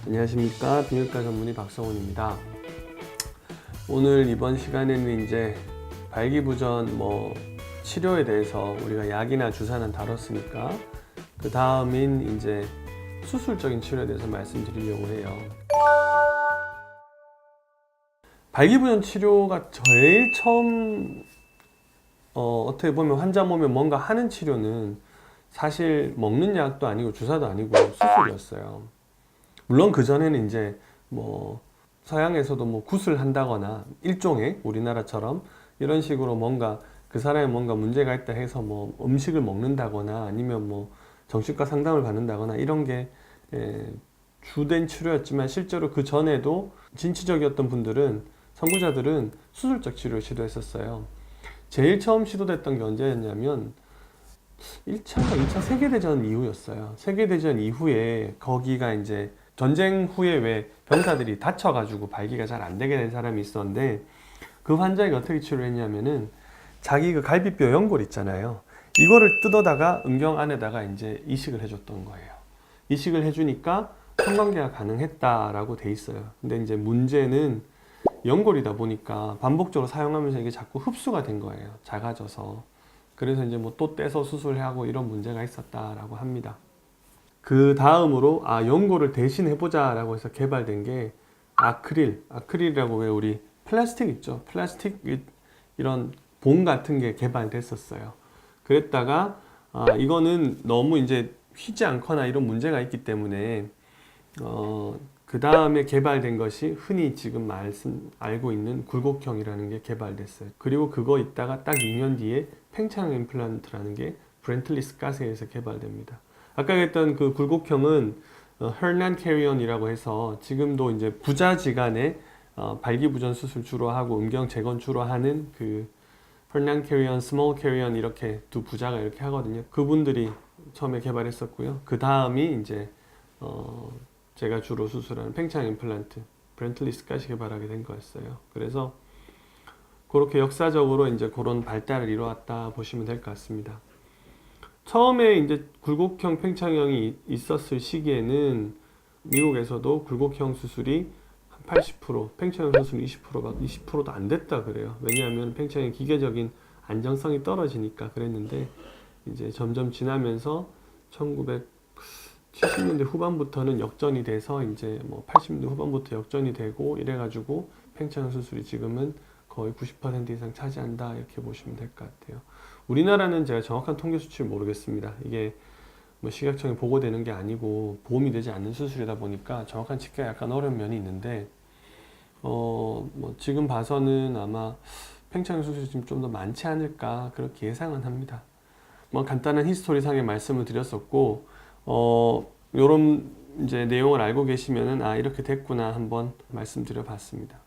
안녕하십니까. 비뇨기과 전문의 박성훈입니다. 오늘 이번 시간에는 이제 발기부전 치료에 대해서 우리가 약이나 주사는 다뤘으니까 그 다음인 이제 수술적인 치료에 대해서 말씀드리려고 해요. 발기부전 치료가 제일 처음 어떻게 보면 환자 몸에 뭔가 하는 치료는 사실 먹는 약도 아니고 주사도 아니고 수술이었어요. 물론 그 전에는 이제 서양에서도 굿을 한다거나 일종의 우리나라처럼 이런 식으로 뭔가 그 사람이 뭔가 문제가 있다 해서 음식을 먹는다거나 아니면 정신과 상담을 받는다거나 이런 게 주된 치료였지만 실제로 그 전에도 진취적이었던 분들은 선구자들은 수술적 치료를 시도했었어요. 제일 처음 시도됐던 게 언제였냐면 1차가 2차 세계대전 이후였어요. 세계대전 이후에 거기가 이제 전쟁 후에 왜 병사들이 다쳐가지고 발기가 잘 안 되게 된 사람이 있었는데 그 환자에게 어떻게 치료했냐면은 자기 그 갈비뼈 연골 있잖아요. 이거를 뜯어다가 음경 안에다가 이제 이식을 해줬던 거예요. 이식을 해주니까 성관계가 가능했다라고 돼 있어요. 근데 이제 문제는 연골이다 보니까 반복적으로 사용하면서 이게 자꾸 흡수가 된 거예요. 작아져서. 그래서 이제 또 떼서 수술하고 이런 문제가 있었다라고 합니다. 그 다음으로 연골을 대신 해보자 라고 해서 개발된 게 아크릴이라고 왜 우리 플라스틱 있죠. 플라스틱 이런 봉 같은 게 개발됐었어요. 그랬다가 이거는 너무 이제 휘지 않거나 이런 문제가 있기 때문에 그 다음에 개발된 것이 흔히 지금 알고 있는 굴곡형이라는 게 개발됐어요. 그리고 그거 있다가 딱 2년 뒤에 팽창 임플란트라는 게 브렌틀리스 가스에서 개발됩니다. 아까 했던 그 굴곡형은 헤르난 캐리언이라고 해서 지금도 이제 부자지간에 발기부전 수술 주로 하고 음경 재건 주로 하는 그 헤르난 캐리언, 스몰 캐리언 이렇게 두 부자가 이렇게 하거든요. 그분들이 처음에 개발했었고요. 그 다음이 이제 제가 주로 수술하는 팽창 임플란트 브렌틀리스까지 개발하게 된 거였어요. 그래서 그렇게 역사적으로 이제 그런 발달을 이루었다 보시면 될 것 같습니다. 처음에 이제 굴곡형 팽창형이 있었을 시기에는 미국에서도 굴곡형 수술이 한 80%, 팽창형 수술은 20%도 안 됐다 그래요. 왜냐하면 팽창의 기계적인 안정성이 떨어지니까 그랬는데 이제 점점 지나면서 1970년대 후반부터는 역전이 돼서 이제 80년대 후반부터 역전이 되고 이래가지고 팽창형 수술이 지금은 거의 90% 이상 차지한다 이렇게 보시면 될 것 같아요. 우리나라는 제가 정확한 통계 수치를 모르겠습니다. 이게 식약청에 보고되는 게 아니고 보험이 되지 않는 수술이다 보니까 정확한 측계가 약간 어려운 면이 있는데 지금 봐서는 아마 팽창 수술이 좀 더 많지 않을까 그렇게 예상은 합니다. 간단한 히스토리상의 말씀을 드렸었고 요런 이제 내용을 알고 계시면은 이렇게 됐구나 한번 말씀드려 봤습니다.